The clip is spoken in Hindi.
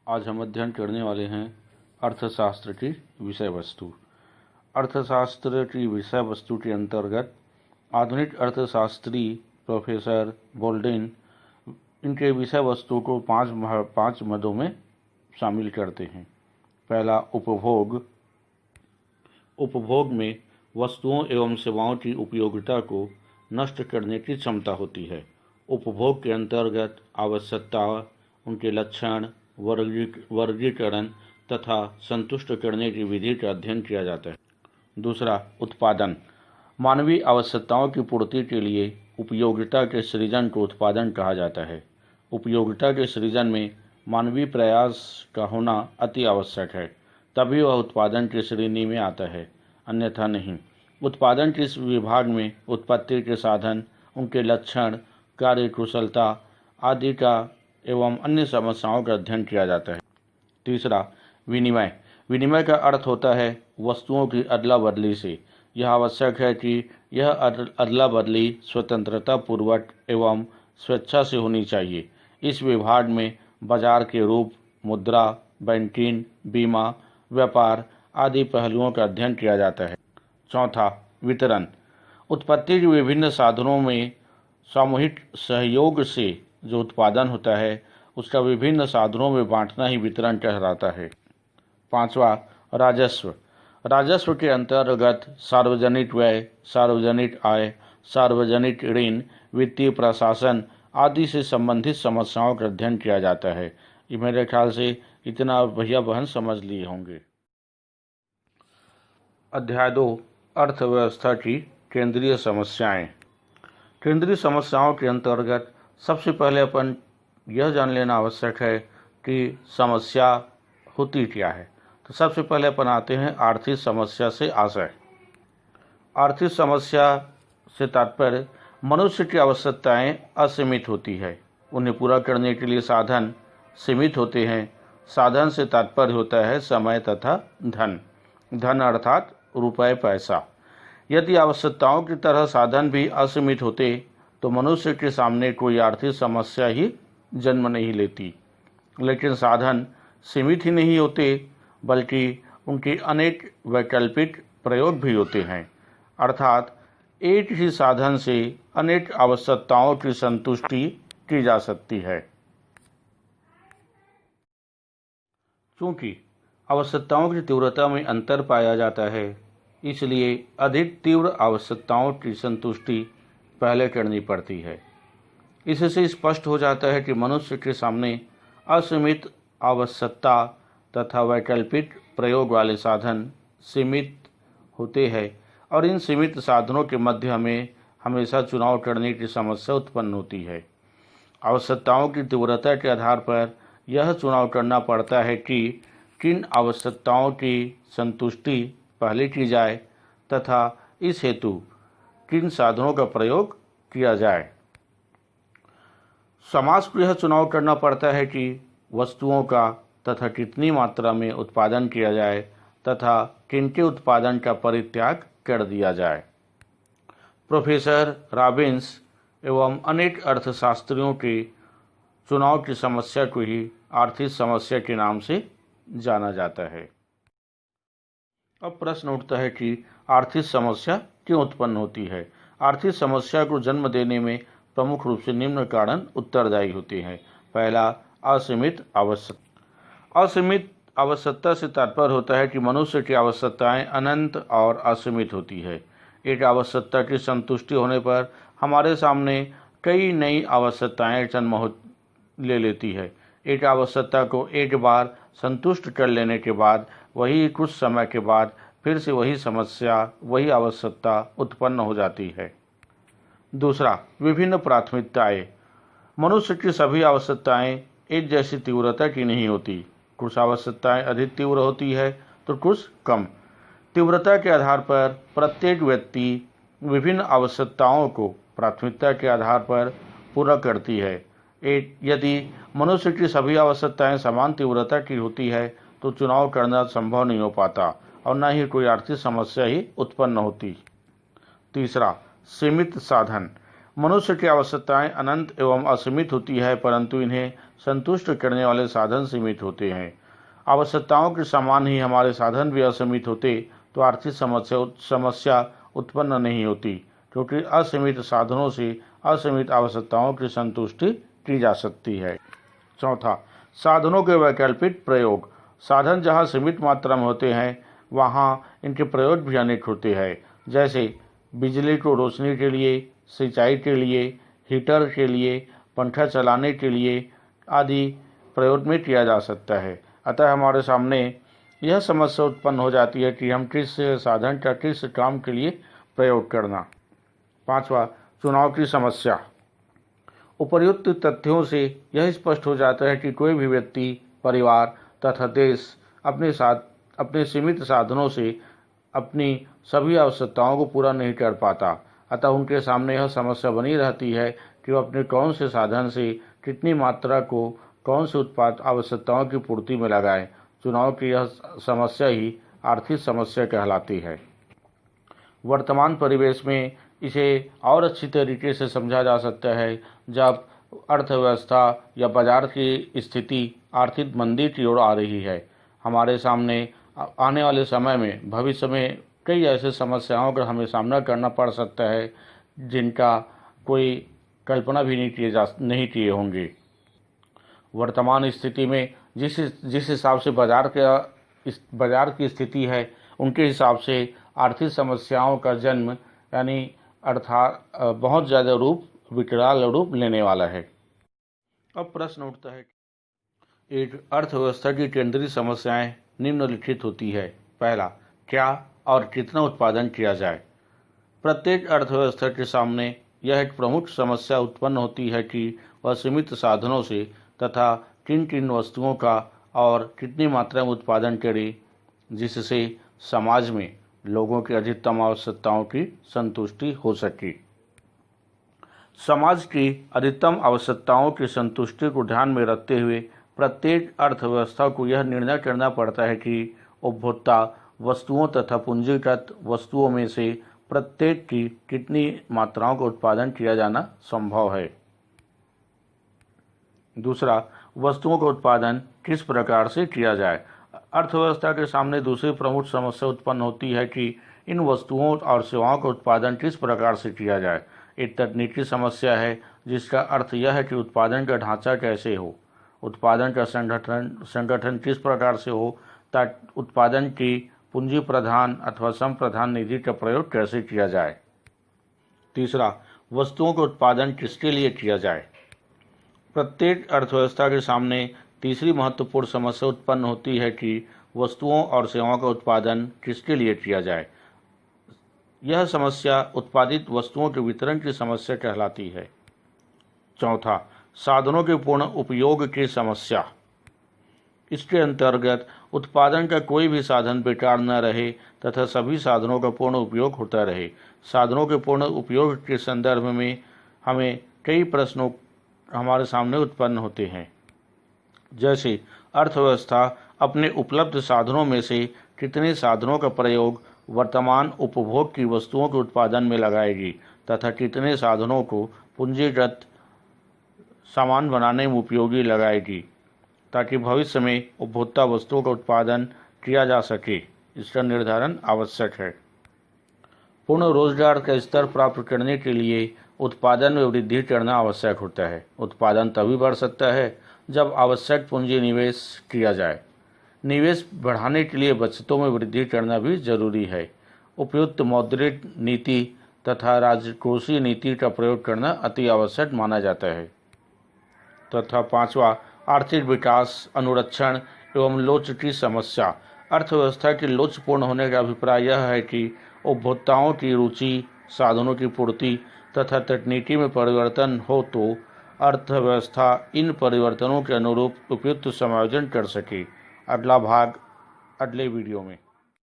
आज हम अध्ययन करने वाले हैं अर्थशास्त्र की विषय वस्तु। अर्थशास्त्र की विषय वस्तु के अंतर्गत आधुनिक अर्थशास्त्री प्रोफेसर बोल्डिन इनके विषय वस्तु को पांच मदों में शामिल करते हैं। पहला, उपभोग। उपभोग में वस्तुओं एवं सेवाओं की उपयोगिता को नष्ट करने की क्षमता होती है। उपभोग के अंतर्गत आवश्यकता, उनके लक्षण, वर्गीकरण तथा संतुष्ट करने की विधि का अध्ययन किया जाता है। दूसरा, उत्पादन। मानवीय आवश्यकताओं की पूर्ति के लिए उपयोगिता के सृजन को उत्पादन कहा जाता है। उपयोगिता के सृजन में मानवीय प्रयास का होना अति आवश्यक है, तभी वह उत्पादन की श्रेणी में आता है, अन्यथा नहीं। उत्पादन के इस विभाग में उत्पत्ति के साधन, उनके लक्षण, कार्यकुशलता आदि का एवं अन्य समस्याओं का अध्ययन किया जाता है। तीसरा, विनिमय। विनिमय का अर्थ होता है वस्तुओं की अदला बदली से। यह आवश्यक है कि यह अदला बदली स्वतंत्रता पूर्वक एवं स्वेच्छा से होनी चाहिए। इस विभाग में बाजार के रूप, मुद्रा, बैंकिंग, बीमा, व्यापार आदि पहलुओं का अध्ययन किया जाता है। चौथा, वितरण। उत्पत्ति के विभिन्न साधनों में सामूहिक सहयोग से जो उत्पादन होता है उसका विभिन्न साधनों में बांटना ही वितरण कहलाता है। पांचवा, राजस्व। राजस्व के अंतर्गत सार्वजनिक व्यय, सार्वजनिक आय, सार्वजनिक ऋण, वित्तीय प्रशासन आदि से संबंधित समस्याओं का अध्ययन किया जाता है। ये मेरे ख्याल से इतना भैया बहन समझ लिए होंगे। अध्याय 2, अर्थव्यवस्था की केंद्रीय समस्याएं। केंद्रीय समस्याओं के अंतर्गत सबसे पहले अपन यह जान लेना आवश्यक है कि समस्या होती क्या है। तो सबसे पहले अपन आते हैं आर्थिक समस्या से आशय। आर्थिक समस्या से तात्पर्य मनुष्य की आवश्यकताएं असीमित होती है, उन्हें पूरा करने के लिए साधन सीमित होते हैं। साधन से तात्पर्य होता है समय तथा धन। धन अर्थात रुपए, पैसा। यदि आवश्यकताओं की तरह साधन भी असीमित होते तो मनुष्य के सामने कोई आर्थिक समस्या ही जन्म नहीं लेती। लेकिन साधन सीमित ही नहीं होते, बल्कि उनके अनेक वैकल्पिक प्रयोग भी होते हैं। अर्थात एक ही साधन से अनेक आवश्यकताओं की संतुष्टि की जा सकती है। चूँकि आवश्यकताओं की तीव्रता में अंतर पाया जाता है, इसलिए अधिक तीव्र आवश्यकताओं की संतुष्टि पहले करनी पड़ती है। इससे स्पष्ट हो जाता है कि मनुष्य के सामने असीमित आवश्यकता तथा वैकल्पिक प्रयोग वाले साधन सीमित होते हैं और इन सीमित साधनों के मध्य हमें हमेशा चुनाव करने की समस्या उत्पन्न होती है। आवश्यकताओं की तीव्रता के आधार पर यह चुनाव करना पड़ता है कि किन आवश्यकताओं की संतुष्टि पहले की जाए तथा इस हेतु किन साधनों का प्रयोग किया जाए। समाज को यह चुनाव करना पड़ता है कि वस्तुओं का तथा कितनी मात्रा में उत्पादन किया जाए तथा किनके उत्पादन का परित्याग कर दिया जाए। प्रोफेसर रॉबिन्स एवं अनेक अर्थशास्त्रियों के चुनाव की समस्या को ही आर्थिक समस्या के नाम से जाना जाता है। अब प्रश्न उठता है कि आर्थिक समस्या क्यों उत्पन्न होती है। आर्थिक समस्या को जन्म देने में प्रमुख रूप से निम्न कारण उत्तरदायी होते हैं। पहला, असीमित आवश्यकता। असीमित आवश्यकता से तात्पर्य होता है कि मनुष्य की आवश्यकताएं अनंत और असीमित होती है। एक आवश्यकता की संतुष्टि होने पर हमारे सामने कई नई आवश्यकताएं जन्म ले लेती है। एक आवश्यकता को एक बार संतुष्ट कर लेने के बाद वही कुछ समय के बाद फिर से वही समस्या, वही आवश्यकता उत्पन्न हो जाती है। दूसरा, विभिन्न प्राथमिकताएं। मनुष्य की सभी आवश्यकताएं एक जैसी तीव्रता की नहीं होती। कुछ आवश्यकताएं अधिक तीव्र होती है तो कुछ कम। तीव्रता के आधार पर प्रत्येक व्यक्ति विभिन्न आवश्यकताओं को प्राथमिकता के आधार पर पूरा करती है। यदि मनुष्य की सभी आवश्यकताएं समान तीव्रता की होती है तो चुनाव करना संभव नहीं हो पाता और न ही कोई आर्थिक समस्या ही उत्पन्न होती। तीसरा, सीमित साधन। मनुष्य की आवश्यकताएं अनंत एवं असीमित होती है, परंतु इन्हें संतुष्ट करने वाले साधन सीमित होते हैं। आवश्यकताओं के समान ही हमारे साधन भी असीमित होते तो आर्थिक समस्या उत्पन्न नहीं होती, क्योंकि असीमित साधनों से असीमित आवश्यकताओं की संतुष्टि की जा सकती है। चौथा, साधनों के वैकल्पिक प्रयोग। साधन जहाँ सीमित मात्रा में होते हैं वहाँ इनके प्रयोग भी अनेक होते हैं, जैसे बिजली को रोशनी के लिए, सिंचाई के लिए, हीटर के लिए, पंखा चलाने के लिए आदि प्रयोग में किया जा सकता है। अतः हमारे सामने यह समस्या उत्पन्न हो जाती है कि हम किस साधन का किस काम के लिए प्रयोग करना। पांचवा, चुनाव की समस्या। उपर्युक्त तथ्यों से यह स्पष्ट हो जाता है कि कोई भी व्यक्ति, परिवार तथा देश अपने सीमित साधनों से अपनी सभी आवश्यकताओं को पूरा नहीं कर पाता। अतः उनके सामने यह समस्या बनी रहती है कि वो अपने कौन से साधन से कितनी मात्रा को कौन से उत्पाद आवश्यकताओं की पूर्ति में लगाएं। चुनाव की यह समस्या ही आर्थिक समस्या कहलाती है। वर्तमान परिवेश में इसे और अच्छी तरीके से समझा जा सकता है जब अर्थव्यवस्था या बाजार की स्थिति आर्थिक मंदी की ओर आ रही है। हमारे सामने आने वाले समय में, भविष्य में कई ऐसे समस्याओं का हमें सामना करना पड़ सकता है जिनका कोई कल्पना भी नहीं किए होंगे। वर्तमान स्थिति में जिस हिसाब से बाजार की स्थिति है, उनके हिसाब से आर्थिक समस्याओं का जन्म यानी अर्थात बहुत ज़्यादा विकराल रूप लेने वाला है। अब प्रश्न उठता है, एक अर्थव्यवस्था की केंद्रीय समस्याएं निम्नलिखित होती है। पहला, क्या और कितना उत्पादन किया जाए। प्रत्येक अर्थव्यवस्था के सामने यह एक प्रमुख समस्या उत्पन्न होती है कि वह सीमित साधनों से तथा किन किन वस्तुओं का और कितनी मात्रा में उत्पादन करे, जिससे समाज में लोगों की अधिकतम आवश्यकताओं की संतुष्टि हो सके। समाज की अधिकतम आवश्यकताओं की संतुष्टि को ध्यान में रखते हुए प्रत्येक अर्थव्यवस्था को यह निर्णय करना पड़ता है कि उपभोक्ता वस्तुओं तथा पूंजीगत वस्तुओं में से प्रत्येक की कितनी मात्राओं का उत्पादन किया जाना संभव है। दूसरा, वस्तुओं का उत्पादन किस प्रकार से किया जाए। अर्थव्यवस्था के सामने दूसरी प्रमुख समस्या उत्पन्न होती है कि इन वस्तुओं और सेवाओं का उत्पादन किस प्रकार से किया जाए। एक तकनीकी समस्या है जिसका अर्थ यह है कि उत्पादन का ढांचा कैसे हो, उत्पादन का संगठन किस प्रकार से हो, ताकि उत्पादन की पूंजी प्रधान अथवा संप्रधान निधि का प्रयोग कैसे किया जाए। तीसरा, वस्तुओं का उत्पादन किसके लिए किया जाए। प्रत्येक अर्थव्यवस्था के सामने तीसरी महत्वपूर्ण समस्या उत्पन्न होती है कि वस्तुओं और सेवाओं का उत्पादन किसके लिए किया जाए। यह समस्या उत्पादित वस्तुओं के वितरण की समस्या कहलाती है। चौथा, साधनों के पूर्ण उपयोग की समस्या। इसके अंतर्गत उत्पादन का कोई भी साधन बेकार न रहे तथा सभी साधनों का पूर्ण उपयोग होता रहे। साधनों के पूर्ण उपयोग के संदर्भ में हमें कई प्रश्नों हमारे सामने उत्पन्न होते हैं, जैसे अर्थव्यवस्था अपने उपलब्ध साधनों में से कितने साधनों का प्रयोग वर्तमान उपभोग की वस्तुओं के उत्पादन में लगाएगी तथा कितने साधनों को पूंजीगत सामान बनाने में उपयोगी लगाएगी, ताकि भविष्य में उपभोक्ता वस्तुओं का उत्पादन किया जा सके। इसका निर्धारण आवश्यक है। पूर्ण रोजगार का स्तर प्राप्त करने के लिए उत्पादन में वृद्धि करना आवश्यक होता है। उत्पादन तभी बढ़ सकता है जब आवश्यक पूंजी निवेश किया जाए। निवेश बढ़ाने के लिए बचतों में वृद्धि करना भी जरूरी है। उपयुक्त मौद्रिक नीति तथा राजकोषीय नीति का प्रयोग करना अति आवश्यक माना जाता है। तथा पांचवा, आर्थिक विकास, अनुरक्षण एवं लोच की समस्या। अर्थव्यवस्था की लोचपूर्ण होने का अभिप्राय यह है कि उपभोक्ताओं की रुचि, साधनों की पूर्ति तथा तकनीकी में परिवर्तन हो तो अर्थव्यवस्था इन परिवर्तनों के अनुरूप उपयुक्त समायोजन कर सके। अगला भाग अगले वीडियो में।